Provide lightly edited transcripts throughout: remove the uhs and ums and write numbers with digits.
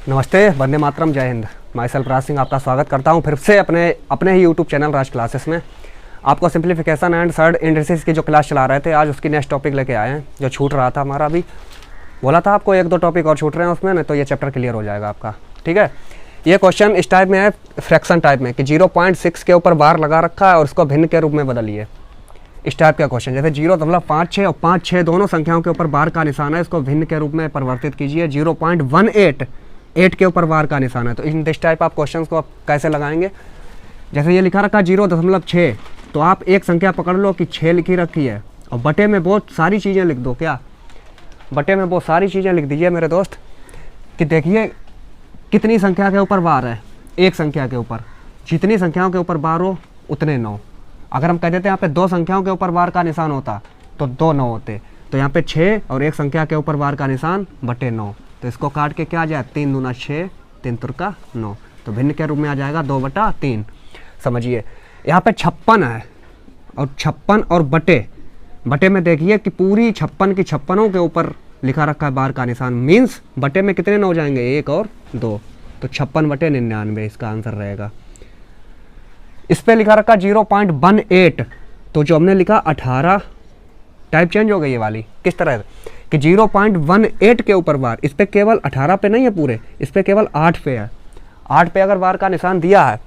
नमस्ते, वंदे मातरम, जय Hind. My self Raj Singh आपका स्वागत करता हूं फिर से अपने ही यूट्यूब चैनल राज क्लासेस में। आपको सिंप्लीफिकेशन एंड थर्ड इंडिसेस की जो क्लास चला रहे थे, आज उसकी नेक्स्ट टॉपिक लेके आए हैं जो छूट रहा था हमारा। अभी बोला था आपको 1-2 टॉपिक और छूट रहे हैं उसमें, नहीं तो ये चैप्टर क्लियर हो जाएगा आपका। ठीक है, ये क्वेश्चन इस टाइप में है, फ्रैक्शन टाइप में, कि 0.6 के ऊपर बार लगा रखा है और उसको भिन्न के रूप में बदलिए। इस टाइप का क्वेश्चन, जैसे 0.56 और 5-6 दोनों संख्याओं के ऊपर बार का निशान है, इसको भिन्न के रूप में परिवर्तित कीजिए। 0.18 8 के ऊपर बार का निशान है। तो इन दिस टाइप आप क्वेश्चंस को आप कैसे लगाएंगे? जैसे ये लिखा रखा 0.6, तो आप एक संख्या पकड़ लो कि 6 लिखी रखी है और बटे में बहुत सारी चीज़ें लिख दो। क्या बटे में बहुत सारी चीज़ें लिख दीजिए मेरे दोस्त, कि देखिए कितनी संख्या के ऊपर बार है। एक संख्या के ऊपर जितनी संख्याओं के ऊपर बार हो उतने 9। अगर हम कह देते हैं यहाँ पे 2 संख्याओं के ऊपर बार का निशान होता तो 2 9 होते। तो यहाँ पे 6 और एक संख्या के ऊपर बार का निशान बटे 9, तो इसको काट के क्या आ जाए, 3 दूना 6, 3 तुरका 9। तो भिन्न के रूप में आ जाएगा 2/3। समझिए यहाँ पे 56 है और 56 और बटे में देखिए कि पूरी 56 की 56 के ऊपर लिखा रखा है बार का निशान। मीन्स बटे में कितने 9 जाएंगे, 1 और 2, तो 56/99 इसका आंसर रहेगा। इस पे लिखा रखा 0.18, तो जो हमने लिखा 18 टाइप चेंज हो गई ये वाली। किस तरह से कि 0.18 के ऊपर बार, इस पे केवल 18 पे नहीं है पूरे, इस पे केवल 8 पे है। 8 पे अगर बार का निशान दिया है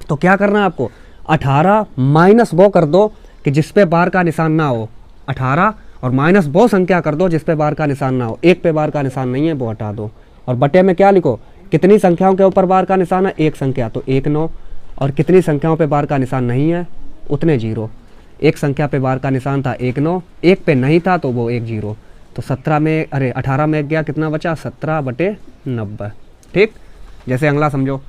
तो क्या करना है आपको, 18 माइनस वो कर दो कि जिस पे बार का निशान ना हो। 18 और माइनस वो संख्या कर दो जिस पे बार का निशान ना हो। एक पे बार का निशान नहीं है, वो हटा दो। और बटे में क्या लिखो, कितनी संख्याओं के ऊपर बार का निशान है, एक संख्या, तो 1 9। और कितनी संख्याओं पे बार का निशान नहीं है, उतने 0। एक संख्या पे बार का निशान था 1 9, एक पे नहीं था तो वो 1 0। तो 18 में गया, कितना बचा, 17/90। ठीक, जैसे अगला समझो,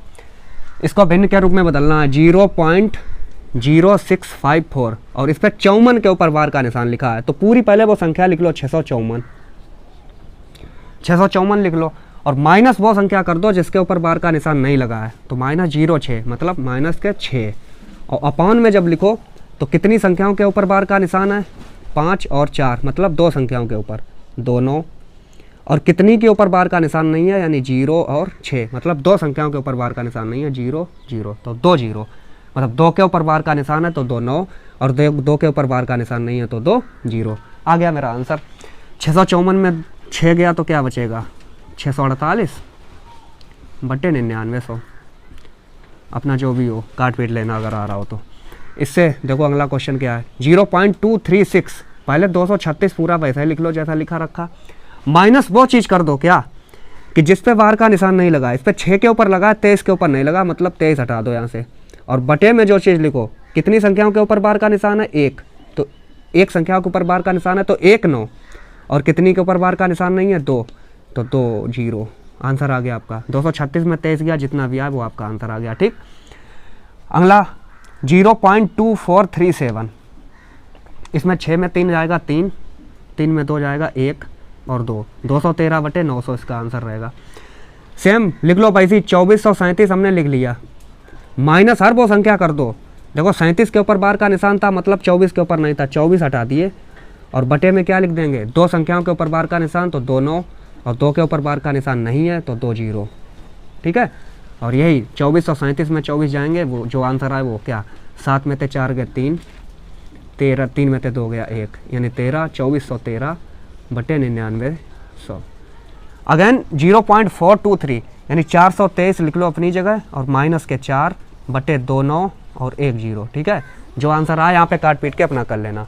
इसको भिन्न के रूप में बदलना है। 0.0654 और इस पर 54 के ऊपर बार का निशान लिखा है, तो पूरी पहले वो संख्या लिख लो, 654 लिख लो और माइनस वो संख्या कर दो जिसके ऊपर बार का निशान नहीं लगा है, तो -06 मतलब माइनस के 6। और अपॉन में जब लिखो तो कितनी संख्याओं के ऊपर बार का निशान है, 5 और 4 मतलब 2 संख्याओं के ऊपर, 2 9। और कितनी के ऊपर बार का निशान नहीं है, यानी 0 और 6 मतलब 2 संख्याओं के ऊपर बार का निशान नहीं है, 0 0, तो 2 0 मतलब 2 के ऊपर बार का निशान है तो 2 9, और 2 के ऊपर बार का निशान नहीं है तो 2 0। आ गया मेरा आंसर। 654 में 6 गया तो क्या बचेगा, 648/9900। अपना जो भी हो काट पीट लेना अगर आ रहा हो तो। इससे देखो अगला क्वेश्चन क्या है, 0.236, पहले 236 पूरा वैसा ही लिख लो जैसा लिखा रखा, माइनस वो चीज़ कर दो क्या कि जिस पे बार का निशान नहीं लगा। इस पे 6 के ऊपर लगा, 23 के ऊपर नहीं लगा, मतलब 23 हटा दो यहाँ से। और बटे में जो चीज़ लिखो, कितनी संख्याओं के ऊपर बार का निशान है, 1, तो एक संख्या के ऊपर बार का निशान है तो 1 9, और कितनी के ऊपर बार का निशान नहीं है, 2, तो 2 0। आंसर आ गया आपका। 236 में 23 गया, जितना भी आया वो आपका आंसर आ गया। ठीक, अगला 0.2437, इसमें 6 में 3 जाएगा 3, 3 में 2 जाएगा 1 और 2, 213/900 इसका आंसर रहेगा। सेम लिख लो भाई, 2437 हमने लिख लिया, माइनस हर वो संख्या कर दो। देखो 37 के ऊपर बार का निशान था मतलब 24 के ऊपर नहीं था, 24 हटा दिए। और बटे में क्या लिख देंगे, 2 संख्याओं के ऊपर बार का निशान तो 2 9, और 2 के ऊपर बार का निशान नहीं है तो 2 0। ठीक है, और यही 24 और 37 में 24 जाएंगे, वो जो आंसर आए वो क्या, 7 में 4 गए 3, 13, 3 में 2 गया 1, यानी 13, 2413/9900। अगेन 0.423 यानी 423 लिख लो अपनी जगह, और माइनस के 4/29 और 1 0। ठीक है, जो आंसर आया यहाँ पे काट पीट के अपना कर लेना।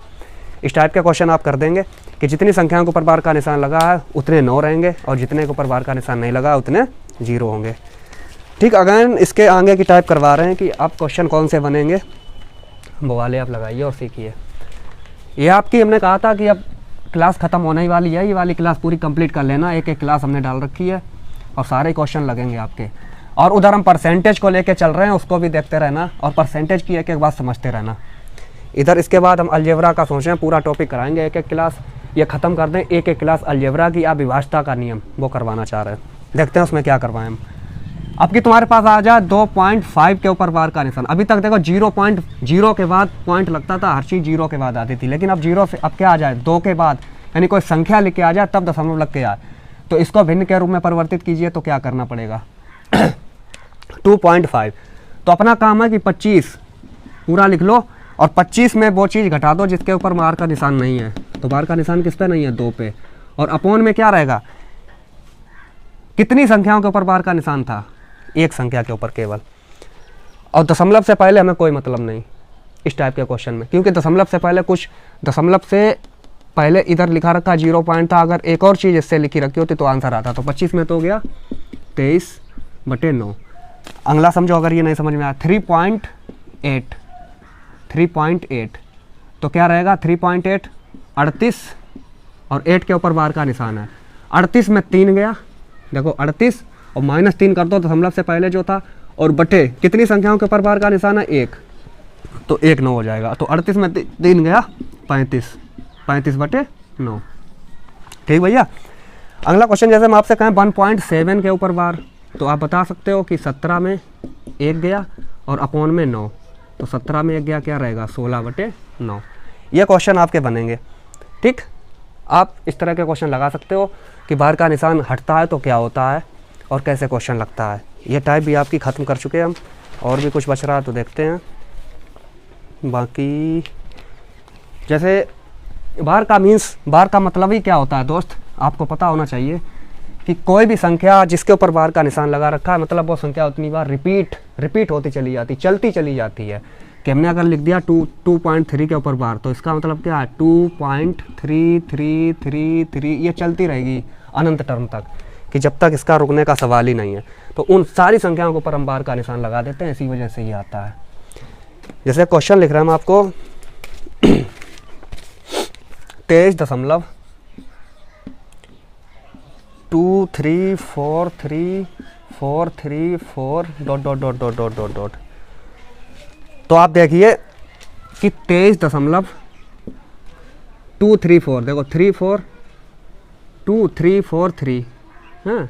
इस टाइप के क्वेश्चन आप कर देंगे कि जितनी संख्याओं के ऊपर बार का निशान लगा है उतने 9 रहेंगे, और जितने के ऊपर बार का निशान नहीं लगा उतने 0 होंगे। ठीक, अगेन इसके आगे की टाइप करवा रहे हैं कि आप क्वेश्चन कौन से बनेंगे, वो वाले आप लगाइए और सीखिए। ये आपकी हमने कहा था कि अब क्लास ख़त्म होने ही वाली है, ये वाली क्लास पूरी कंप्लीट कर लेना। एक एक क्लास हमने डाल रखी है और सारे क्वेश्चन लगेंगे आपके। और उधर हम परसेंटेज को लेके चल रहे हैं, उसको भी देखते रहना और परसेंटेज की एक एक बात समझते रहना। इधर इसके बाद हम अलजेब्रा का सोच रहे हैं, पूरा टॉपिक कराएंगे। एक एक क्लास ये ख़त्म कर दें, एक एक क्लास अलजेब्रा की अविभाज्यता का नियम वो करवाना चाह रहे हैं। देखते हैं उसमें क्या करवाएं हम। अब कि तुम्हारे पास आ जाए 2.5 के ऊपर बार का निशान। अभी तक देखो 0.0 के बाद पॉइंट लगता था, हर चीज़ 0 के बाद आती थी, लेकिन अब 0 से अब क्या आ जाए 2 के बाद, यानी कोई संख्या लिख के आ जाए तब दशमलव लग के आए। तो इसको भिन्न के रूप में परिवर्तित कीजिए तो क्या करना पड़ेगा 2.5। तो अपना काम है कि 25 पूरा लिख लो और 25 में वो चीज़ घटा दो जिसके ऊपर बार का निशान नहीं है। तो बार का निशान किस पे नहीं है, 2 पे। और अपॉन में क्या रहेगा, कितनी संख्याओं के ऊपर बार का निशान था, एक संख्या के ऊपर केवल। और दशमलव से पहले हमें कोई मतलब नहीं इस टाइप के क्वेश्चन में, क्योंकि दशमलव से पहले कुछ, दशमलव से पहले इधर लिखा रखा 0 पॉइंट था, अगर एक और चीज़ इससे लिखी रखी होती तो आंसर आता। तो 25 में तो हो गया 23/9। अगला समझो, अगर ये नहीं समझ में आया 3.8 तो क्या रहेगा 3.8 38 और 8 के ऊपर बार का निशान है। 38 में 3 गया, देखो 38 और -3 कर दो दशमलव से पहले जो था, और बटे कितनी संख्याओं के ऊपर बार का निशान है, 1, तो 1 9 हो जाएगा। तो 38 में 3 गया 35/9। ठीक भैया। अगला क्वेश्चन, जैसे हम आपसे कहें 1.7 के ऊपर बार, तो आप बता सकते हो कि 17 में 1 गया और अपॉन में 9, तो 17 में 1 गया, क्या रहेगा 16/9। ये क्वेश्चन आपके बनेंगे। ठीक, आप इस तरह के क्वेश्चन लगा सकते हो कि बार का निशान हटता है तो क्या होता है और कैसे क्वेश्चन लगता है। ये टाइप भी आपकी ख़त्म कर चुके हैं हम, और भी कुछ बच रहा है तो देखते हैं। बाकी जैसे बार का मीन्स, बार का मतलब ही क्या होता है दोस्त, आपको पता होना चाहिए कि कोई भी संख्या जिसके ऊपर बार का निशान लगा रखा है, मतलब वो संख्या उतनी बार रिपीट होती चली जाती, चलती चली जाती है। कि हमने अगर लिख दिया 2.3 के ऊपर बार, तो इसका मतलब क्या है 2.3333, ये चलती रहेगी अनंत टर्म तक, कि जब तक इसका रुकने का सवाल ही नहीं है। तो उन सारी संख्याओं के ऊपर हम बार का निशान लगा देते हैं, इसी वजह से ये आता है। जैसे क्वेश्चन लिख रहे हैं हम आपको 23.234344 ... तो आप देखिए कि 23.234, देखो 343 हाँ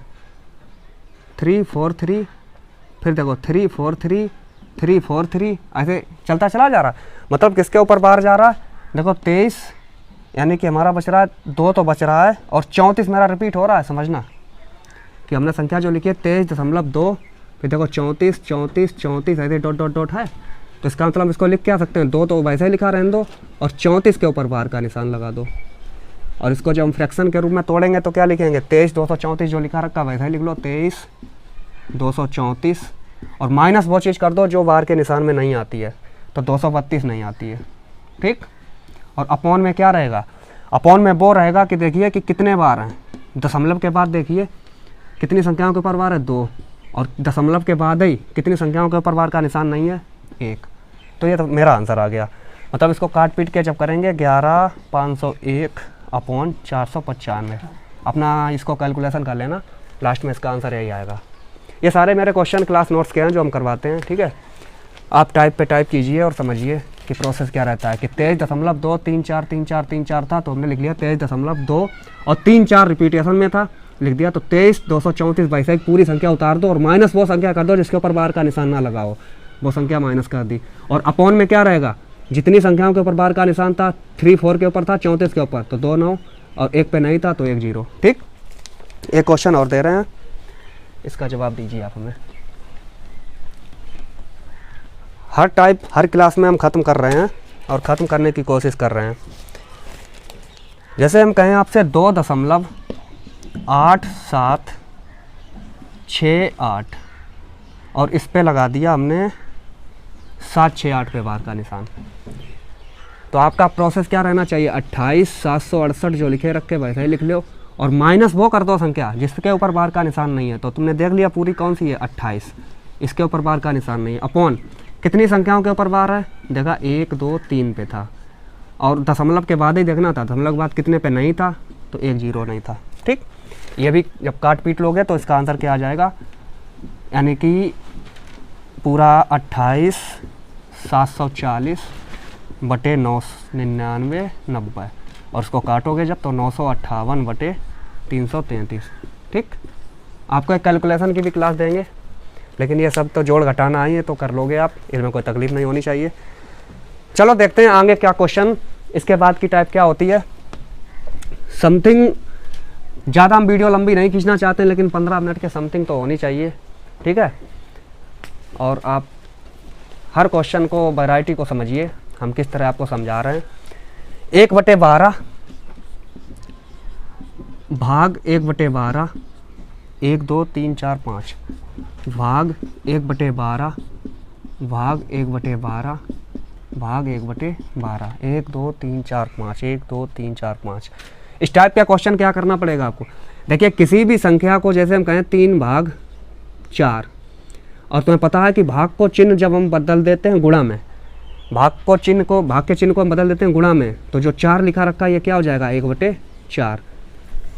343, फिर देखो 343 ऐसे चलता चला जा रहा। मतलब किसके ऊपर बार जा रहा है, देखो 23, यानी कि हमारा बच रहा है 2 तो बच रहा है, और 34 मेरा रिपीट हो रहा है। समझना कि हमने संख्या जो लिखी है 23.2, फिर देखो 34 ऐसे डॉट है। तो इसका मतलब इसको लिख क्या सकते हैं, 2 तो वैसे ही लिखा रहने दो और 34 के ऊपर बार का निशान लगा दो। और इसको जब हम फ्रैक्शन के रूप में तोड़ेंगे तो क्या लिखेंगे, 23/234 जो लिखा रखा वैसे ही लिख लो 23/234, और माइनस वो चीज़ कर दो जो बार के निशान में नहीं आती है, तो 232 नहीं आती है। ठीक, और अपॉन में क्या रहेगा, अपॉन में वो रहेगा कि देखिए कि कितने बार हैं, दशमलव के बाद देखिए कितनी संख्याओं के ऊपर बार है, 2, और दशमलव के बाद ही कितनी संख्याओं के ऊपर बार का निशान नहीं है, 1। तो ये तो मेरा आंसर आ गया। मतलब इसको काट पीट के जब करेंगे 11,501/495, अपना इसको कैलकुलेशन कर लेना, लास्ट में इसका आंसर यही आएगा। ये सारे मेरे क्वेश्चन क्लास नोट्स के हैं जो हम करवाते हैं। ठीक है, आप टाइप पे टाइप कीजिए और समझिए कि प्रोसेस क्या रहता है। कि 23.234 था, तो हमने लिख लिया 23.2 और 3-4 रिपीटेशन में था, लिख दिया। तो 23/234 वैसे ही पूरी संख्या उतार दो और माइनस वो संख्या कर दो जिसके ऊपर बार का निशान ना लगाओ, वो संख्या माइनस कर दी। और अपॉन में क्या रहेगा, जितनी संख्याओं के ऊपर बार का निशान था, 3-4 के ऊपर था, 34 के ऊपर, तो 2 9 और 1 पे नहीं था तो 1 0। ठीक, एक क्वेश्चन और दे रहे हैं, इसका जवाब दीजिए आप हमें। हर टाइप हर क्लास में हम ख़त्म कर रहे हैं और ख़त्म करने की कोशिश कर रहे हैं। जैसे हम कहें आपसे 2.8768 और इस पे लगा दिया हमने 768 पे बार का निशान, तो आपका प्रोसेस क्या रहना चाहिए, 28,768 जो लिखे रखे वैसे ही लिख लो और माइनस वो कर दो संख्या जिसके ऊपर बार का निशान नहीं है। तो तुमने देख लिया पूरी कौन सी है, 28, इसके ऊपर बार का निशान नहीं है। अपॉन कितनी संख्याओं के ऊपर बार है, देखा 1 2 3 पे था, और दशमलव के बाद ही देखना था, दशमलव के बाद कितने पे नहीं था, तो 1 0 नहीं था। ठीक, ये भी जब काट पीट लोगे तो इसका आंसर क्या आ जाएगा, यानी कि पूरा 28,740/999 और उसको काटोगे जब तो 958/333। ठीक, आपको एक कैलकुलेशन की भी क्लास देंगे, लेकिन ये सब तो जोड़ घटाना आई है तो कर लोगे आप, इसमें कोई तकलीफ नहीं होनी चाहिए। चलो देखते हैं आगे क्या क्वेश्चन, इसके बाद की टाइप क्या होती है। समथिंग ज़्यादा हम वीडियो लंबी नहीं खींचना चाहते हैं, लेकिन 15 मिनट के समथिंग तो होनी चाहिए, ठीक है। और आप हर क्वेश्चन को, वैरायटी को समझिए, हम किस तरह आपको समझा रहे हैं। 1/12 भाग 1/12, 1 2 3 4 5 भाग 1/12 भाग 1/12 भाग 1/12, 1 2 3 4 5, 1 2 3 4 5। इस टाइप का क्वेश्चन क्या करना पड़ेगा आपको। देखिए किसी भी संख्या को, जैसे हम कहें 3 भाग 4, और तुम्हें पता है कि भाग को चिन्ह जब हम बदल देते हैं गुणा में, भाग के चिन्ह को हम बदल देते हैं गुणा में, तो जो 4 लिखा रखा है ये क्या हो जाएगा, 1/4,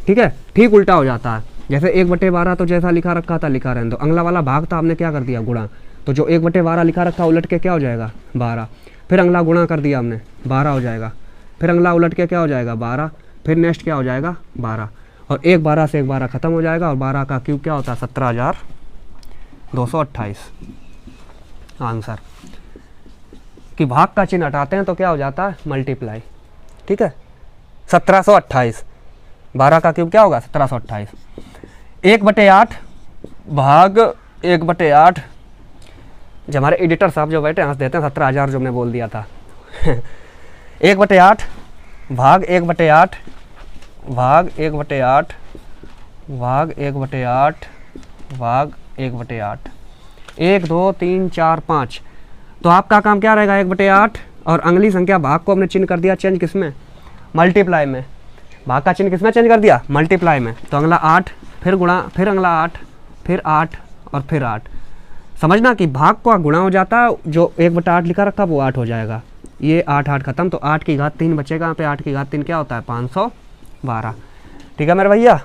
ठीक है। ठीक उल्टा हो जाता है, जैसे 1/12 तो जैसा लिखा रखा था लिखा रहने दो, अगला वाला भाग था हमने क्या कर दिया, गुणा, तो जो 1/12 लिखा रखा उलट के क्या हो जाएगा, 12, फिर अगला गुणा कर दिया हमने, 12 हो जाएगा, फिर अगला उलट के क्या हो जाएगा, 12, फिर नेक्स्ट क्या हो जाएगा, 12, और 1/12 से 1/12 ख़त्म हो जाएगा, और 12 का क्यूब क्या होता है, 17,228 आंसर। कि भाग का चिन्ह हटाते हैं तो क्या हो जाता है, मल्टीप्लाई, ठीक है। 1728, 12 का क्यूब क्या होगा, 1728। 1/8 भाग 1/8, जो हमारे एडिटर साहब जो बैठे हंस देते हैं, 17,000 जो हमने बोल दिया था। 1/8 भाग 1/8 भाग 1/8 भाग 1/8 भाग 1/8, 1 2 3 4 5। तो आपका काम क्या रहेगा, 1/8, और अगली संख्या भाग को हमने चिन्ह कर दिया चेंज किसमें, मल्टीप्लाई में। भाग का चिन्ह किसमें चेंज कर दिया, मल्टीप्लाई में। तो अगला 8, फिर गुणा, फिर अगला 8, फिर 8 और फिर 8। समझना कि भाग का गुणा हो जाता है, जो 1/8 लिखा रखा वो 8 हो जाएगा, ये 8 8 खत्म, तो 8 की घात 3 बचेगा यहाँ पे। 8 की घात 3 क्या होता है, 512, ठीक है मेरे भैया।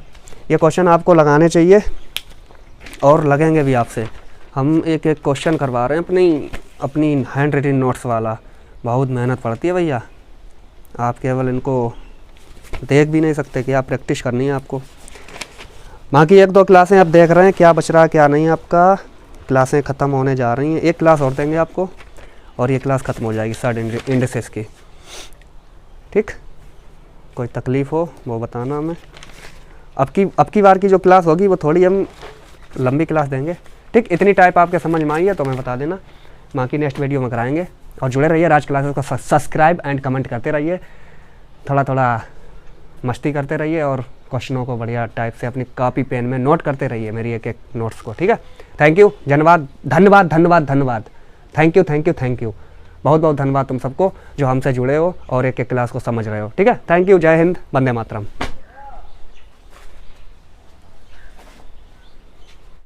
ये क्वेश्चन आपको लगाने चाहिए और लगेंगे भी आपसे। हम एक एक क्वेश्चन करवा रहे हैं अपनी हैंड रिटन नोट्स वाला, बहुत मेहनत पड़ती है भैया। आप केवल इनको देख भी नहीं सकते, कि आप प्रैक्टिस करनी है आपको। बाकी 1 2 क्लासें आप देख रहे हैं, क्या बच रहा है क्या नहीं, आपका क्लासें ख़त्म होने जा रही हैं। एक क्लास और देंगे आपको और ये क्लास ख़त्म हो जाएगी सर्ड इंडिसेस की, ठीक। कोई तकलीफ़ हो वो बताना हमें। अब की बार की जो क्लास होगी वो थोड़ी हम लंबी क्लास देंगे, ठीक। इतनी टाइप आपके समझ में आई है तो मैं बता देना, बाकी नेक्स्ट वीडियो में कराएंगे। और जुड़े रहिए राज क्लासेस को, सब्सक्राइब एंड कमेंट करते रहिए, थोड़ा थोड़ा मस्ती करते रहिए, और क्वेश्चनों को बढ़िया टाइप से अपनी कॉपी पेन में नोट करते रहिए मेरी एक एक नोट्स को, ठीक है। थैंक यू, धन्यवाद धन्यवाद धन्यवाद धन्यवाद, thank you thank you thank you, बहुत बहुत धन्यवाद तुम सबको जो हमसे जुड़े हो और एक एक क्लास को समझ रहे हो, ठीक है। थैंक यू, जय हिंद, वंदे मातरम।